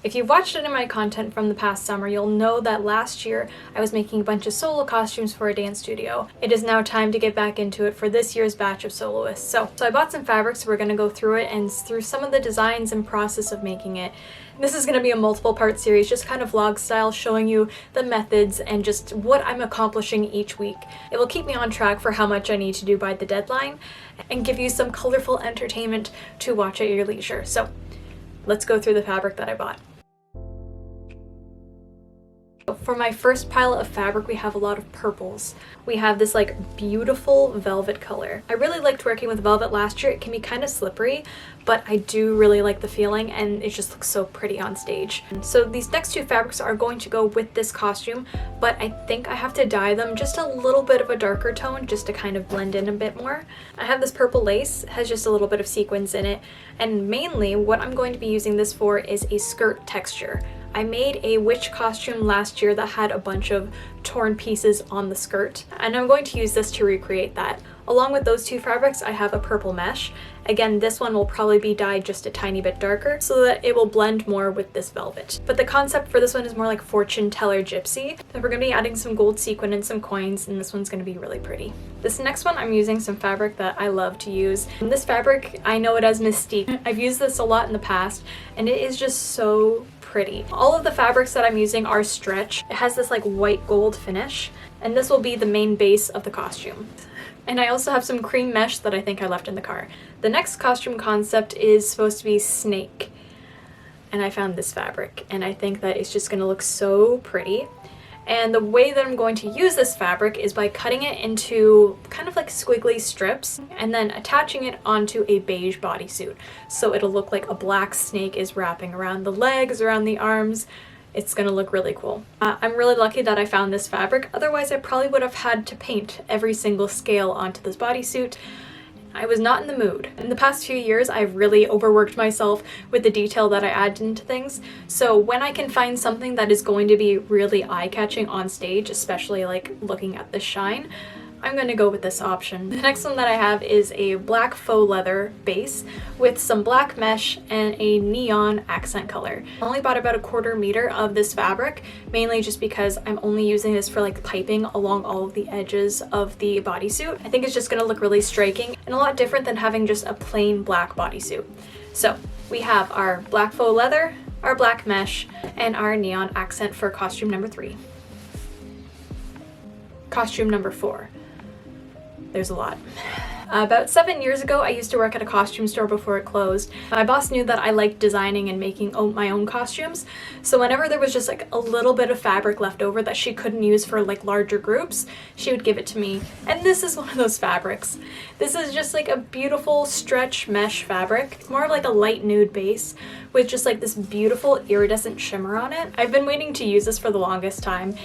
If you've watched any of my content from the past summer, you'll know that last year I was making a bunch of solo costumes for a dance studio. It is now time to get back into it for this year's batch of soloists. So I bought some fabrics, so we're going to go through it and through some of the designs and process of making it. This is going to be a multiple part series, just kind of vlog style, showing you the methods and just what I'm accomplishing each week. It will keep me on track for how much I need to do by the deadline and give you some colorful entertainment to watch at your leisure. So let's go through the fabric that I bought. For my first pile of fabric, we have a lot of purples. We have this like beautiful velvet color. I really liked working with velvet last year. It can be kind of slippery, but I do really like the feeling and it just looks so pretty on stage. So these next two fabrics are going to go with this costume, but I think I have to dye them just a little bit of a darker tone just to kind of blend in a bit more. I have this purple lace, it has just a little bit of sequins in it, and mainly what I'm going to be using this for is a skirt texture. I made a witch costume last year that had a bunch of torn pieces on the skirt, and I'm going to use this to recreate that. Along with those two fabrics, I have a purple mesh. Again, this one will probably be dyed just a tiny bit darker so that it will blend more with this velvet. But the concept for this one is more like fortune teller gypsy. And we're going to be adding some gold sequin and some coins, and this one's going to be really pretty. This next one, I'm using some fabric that I love to use. And this fabric, I know it as Mystique. I've used this a lot in the past, and it is just so pretty. All of the fabrics that I'm using are stretch. It has this like white gold finish, and this will be the main base of the costume. And I also have some cream mesh that I think I left in the car. The next costume concept is supposed to be snake, and I found this fabric, and I think that it's just going to look so pretty. And the way that I'm going to use this fabric is by cutting it into kind of like squiggly strips and then attaching it onto a beige bodysuit. So it'll look like a black snake is wrapping around the legs, around the arms. It's gonna look really cool. I'm really lucky that I found this fabric. Otherwise, I probably would have had to paint every single scale onto this bodysuit. I was not in the mood. In the past few years, I've really overworked myself with the detail that I add into things. So when I can find something that is going to be really eye-catching on stage, especially like looking at the shine, I'm going to go with this option. The next one that I have is a black faux leather base with some black mesh and a neon accent color. I only bought about a quarter meter of this fabric, mainly just because I'm only using this for like piping along all of the edges of the bodysuit. I think it's just going to look really striking and a lot different than having just a plain black bodysuit. So we have our black faux leather, our black mesh, and our neon accent for costume number 3. Costume number 4. There's a lot. About 7 years ago, I used to work at a costume store before it closed. My boss knew that I liked designing and making my own costumes, so whenever there was just like a little bit of fabric left over that she couldn't use for like larger groups, she would give it to me. And this is one of those fabrics. This is just like a beautiful stretch mesh fabric. It's more of like a light nude base with just like this beautiful iridescent shimmer on it. I've been waiting to use this for the longest time.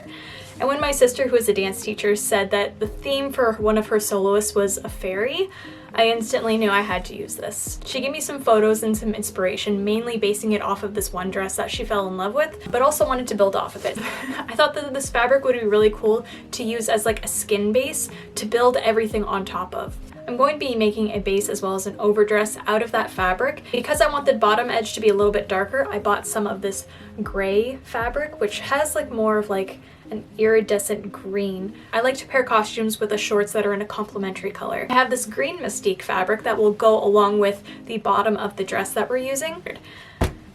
And when my sister, who is a dance teacher, said that the theme for one of her soloists was a fairy, I instantly knew I had to use this. She gave me some photos and some inspiration, mainly basing it off of this one dress that she fell in love with, but also wanted to build off of it. I thought that this fabric would be really cool to use as like a skin base to build everything on top of. I'm going to be making a base as well as an overdress out of that fabric. Because I want the bottom edge to be a little bit darker, I bought some of this gray fabric, which has like more of like an iridescent green. I like to pair costumes with the shorts that are in a complementary color. I have this green Mystique fabric that will go along with the bottom of the dress that we're using.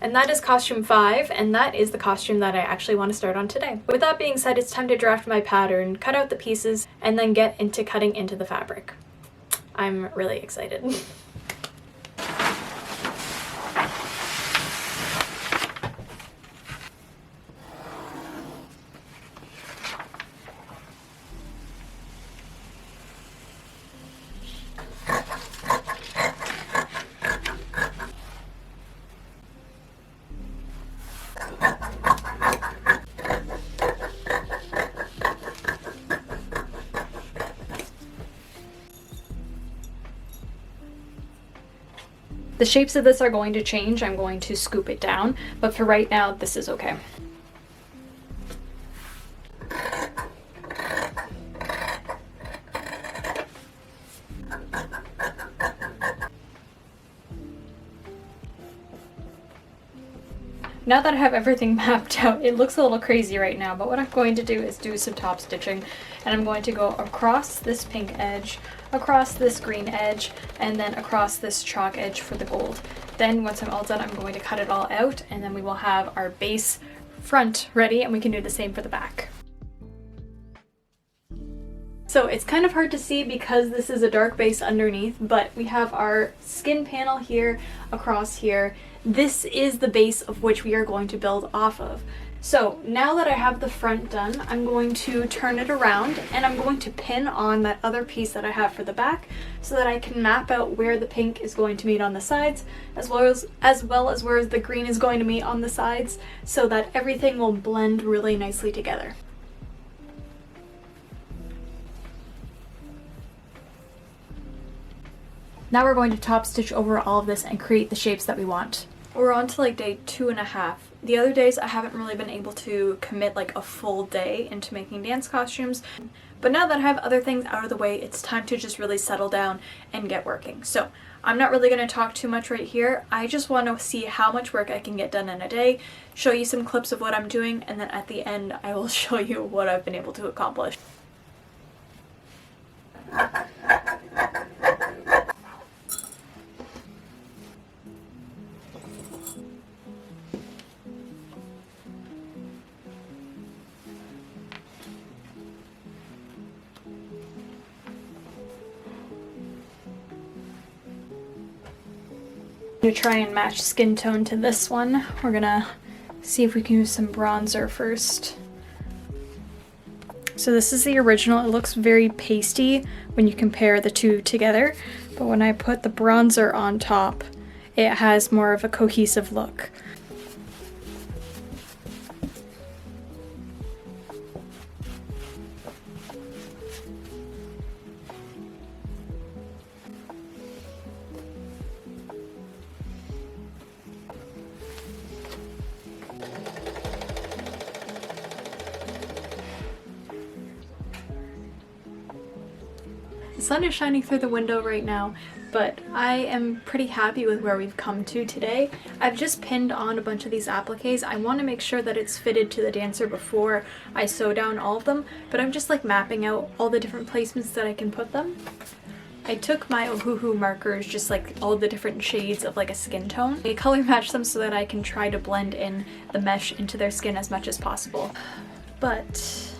And that is costume 5, and that is the costume that I actually want to start on today. With that being said, it's time to draft my pattern, cut out the pieces, and then get into cutting into the fabric. I'm really excited. The shapes of this are going to change. I'm going to scoop it down, but for right now, this is okay. now that I have everything mapped out, it looks a little crazy right now, but what I'm going to do is do some top stitching, and I'm going to go across this pink edge, across this green edge, and then across this chalk edge for the gold. Then once I'm all done, I'm going to cut it all out, and then we will have our base front ready, and we can do the same for the back. So it's kind of hard to see because this is a dark base underneath, but we have our skin panel here, across here. This is the base of which we are going to build off of. So now that I have the front done, I'm going to turn it around and I'm going to pin on that other piece that I have for the back so that I can map out where the pink is going to meet on the sides, as well as where the green is going to meet on the sides, so that everything will blend really nicely together. Now we're going to top stitch over all of this and create the shapes that we want. We're on to like day 2.5. The other days I haven't really been able to commit like a full day into making dance costumes, but now that I have other things out of the way, it's time to just really settle down and get working. So I'm not really going to talk too much right here. I just want to see how much work I can get done in a day, show you some clips of what I'm doing, and then at the end I will show you what I've been able to accomplish. To try and match skin tone to this one, we're gonna see if we can use some bronzer first. So this is the original. It looks very pasty when you compare the two together, but when I put the bronzer on top, it has more of a cohesive look. The sun is shining through the window right now, but I am pretty happy with where we've come to today. I've just pinned on a bunch of these appliques. I want to make sure that it's fitted to the dancer before I sew down all of them, but I'm just like mapping out all the different placements that I can put them. I took my Ohuhu markers, just like all the different shades of like a skin tone. I color matched them so that I can try to blend in the mesh into their skin as much as possible. But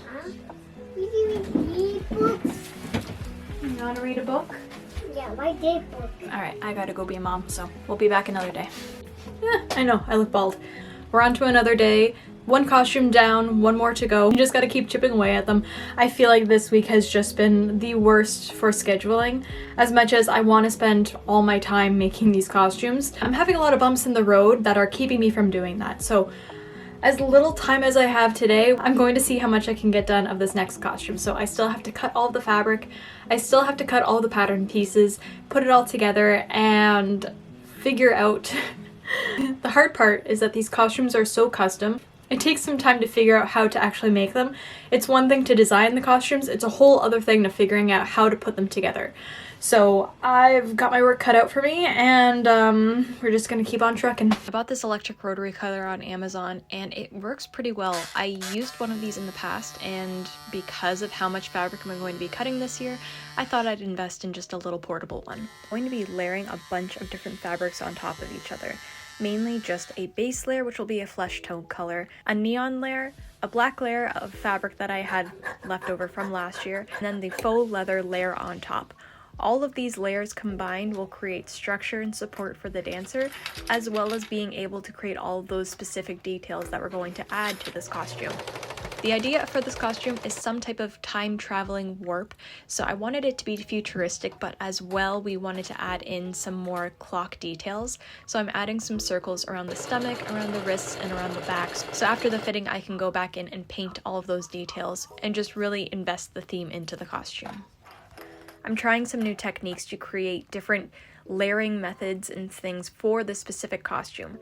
you want to read a book? Yeah, my day book. Alright, I gotta go be a mom, so we'll be back another day. I know, I look bald. We're on to another day. One costume down, one more to go. You just gotta keep chipping away at them. I feel like this week has just been the worst for scheduling, as much as I want to spend all my time making these costumes. I'm having a lot of bumps in the road that are keeping me from doing that, so as little time as I have today, I'm going to see how much I can get done of this next costume. So I still have to cut all the fabric, I still have to cut all the pattern pieces, put it all together, and figure out. The hard part is that these costumes are so custom. It takes some time to figure out how to actually make them. It's one thing to design the costumes, it's a whole other thing to figuring out how to put them together. So I've got my work cut out for me, and we're just gonna keep on trucking. I bought this electric rotary cutter on Amazon, and it works pretty well. I used one of these in the past, and because of how much fabric I'm going to be cutting this year, I thought I'd invest in just a little portable one. I'm going to be layering a bunch of different fabrics on top of each other. Mainly just a base layer, which will be a flesh tone color, a neon layer, a black layer of fabric that I had left over from last year, and then the faux leather layer on top. All of these layers combined will create structure and support for the dancer, as well as being able to create all of those specific details that we're going to add to this costume. The idea for this costume is some type of time-traveling warp, so I wanted it to be futuristic, but as well we wanted to add in some more clock details. So I'm adding some circles around the stomach, around the wrists, and around the backs. So after the fitting, I can go back in and paint all of those details and just really invest the theme into the costume. I'm trying some new techniques to create different layering methods and things for this specific costume.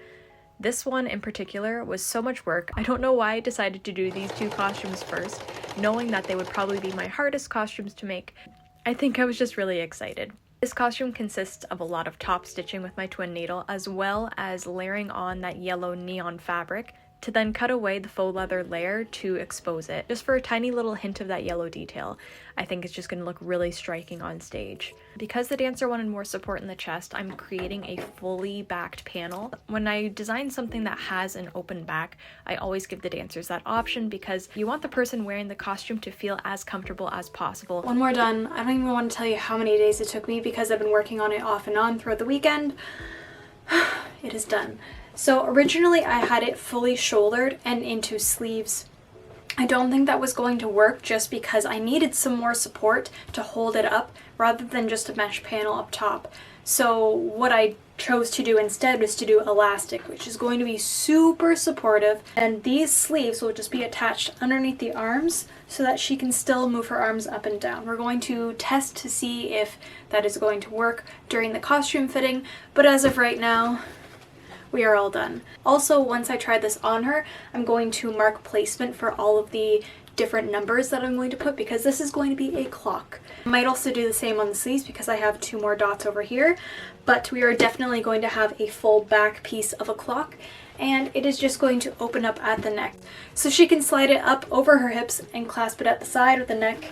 This one in particular was so much work. I don't know why I decided to do these two costumes first, knowing that they would probably be my hardest costumes to make. I think I was just really excited. This costume consists of a lot of top stitching with my twin needle, as well as layering on that yellow neon fabric to then cut away the faux leather layer to expose it, just for a tiny little hint of that yellow detail. I think it's just going to look really striking on stage. Because the dancer wanted more support in the chest, I'm creating a fully backed panel. When I design something that has an open back, I always give the dancers that option because you want the person wearing the costume to feel as comfortable as possible. One more done. I don't even want to tell you how many days it took me because I've been working on it off and on throughout the weekend. It is done. So originally I had it fully shouldered and into sleeves. I don't think that was going to work just because I needed some more support to hold it up rather than just a mesh panel up top. So what I chose to do instead was to do elastic, which is going to be super supportive, and these sleeves will just be attached underneath the arms so that she can still move her arms up and down. We're going to test to see if that is going to work during the costume fitting, but as of right now, we are all done. Also, once I try this on her, I'm going to mark placement for all of the different numbers that I'm going to put because this is going to be a clock. I might also do the same on the sleeves because I have 2 more dots over here, but we are definitely going to have a full back piece of a clock, and it is just going to open up at the neck. So she can slide it up over her hips and clasp it at the side of the neck,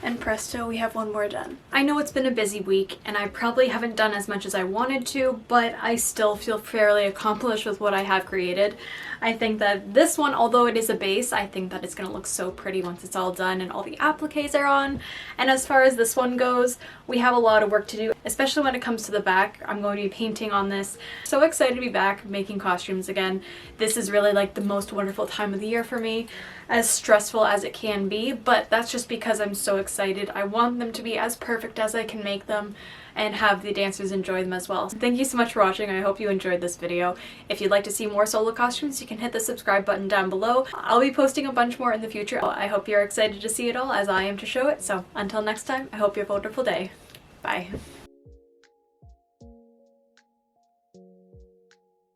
and presto, we have one more done. I know it's been a busy week and I probably haven't done as much as I wanted to, but I still feel fairly accomplished with what I have created. I think that this one, although it is a base, I think that it's going to look so pretty once it's all done and all the appliques are on. And as far as this one goes, we have a lot of work to do, especially when it comes to the back. I'm going to be painting on this. So excited to be back making costumes again. This is really like the most wonderful time of the year for me, as stressful as it can be, but that's just because I'm so excited. I want them to be as perfect as I can make them and have the dancers enjoy them as well. Thank you so much for watching. I hope you enjoyed this video. If you'd like to see more solo costumes, you can hit the subscribe button down below. I'll be posting a bunch more in the future. I hope you're excited to see it all as I am to show it. So until next time, I hope you have a wonderful day. Bye.